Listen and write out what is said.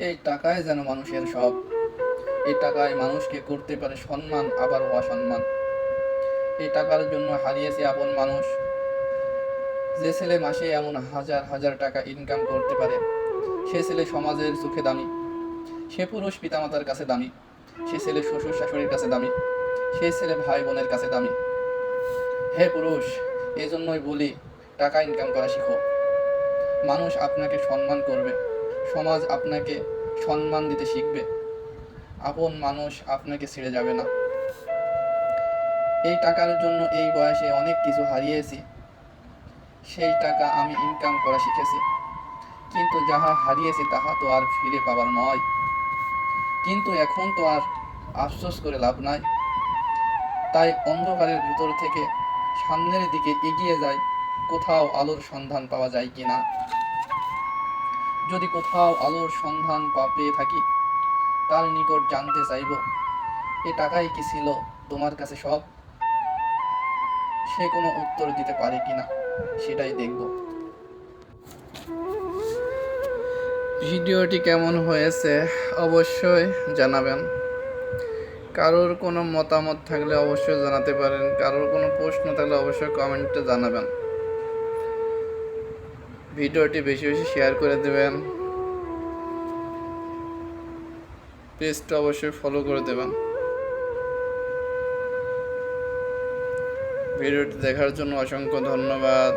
এই টাকায় যেন মানুষের সব। এই টাকায় মানুষকে করতে পারে সম্মান আবার অসম্মান। এই টাকার জন্য হারিয়েছে আপন মানুষ। যে ছেলে মাসে এমন হাজার হাজার টাকা ইনকাম করতে পারে, সে ছেলে সমাজের চোখে দামি। সে পুরুষ পিতামাতার কাছে দামি। সে ছেলে শ্বশুর শাশুড়ির কাছে দামি। সে ছেলে ভাই বোনের কাছে দামি। হে পুরুষ, এজন্যই বলি, টাকা ইনকাম করা শিখো। মানুষ আপনাকে সম্মান করবে, সমাজ আপনাকে সম্মান দিতে শিখবে। আপন মানুষ আপনাকে ছেড়ে যাবে না। এই টাকার জন্য এই বয়সে অনেক কিছু হারিয়েছি। সেই টাকা আমি ইনকাম করা শিখেছি, কিন্তু যাহা হারিয়েছি তাহা তো আর ফিরে পাবার নয়। কিন্তু এখন তো আর আফসোস করে লাভ নাই। তাই অন্ধকারের ভিতর থেকে সামনের দিকে এগিয়ে যায়, কোথাও আলোর সন্ধান পাওয়া যায় কিনা। যদি কোথাও আলোর সন্ধান পেয়ে থাকি, তার নিকট জানতে চাইব, এ টাকাই কি ছিল তোমার কাছে সব? সে কোনো উত্তর দিতে পারে কিনা, সেটাই দেখব। ভিডিওটি কেমন হয়েছে অবশ্যই জানাবেন। কারোর কোনো মতামত থাকলে অবশ্যই জানাতে পারেন। কারোর কোনো প্রশ্ন থাকলে অবশ্যই কমেন্টে জানাবেন। ভিডিওটি বেশি বেশি শেয়ার করে দেবেন। পেজটা অবশ্যই ফলো করে দেবেন। ভিডিওটি দেখার জন্য অসংখ্য ধন্যবাদ।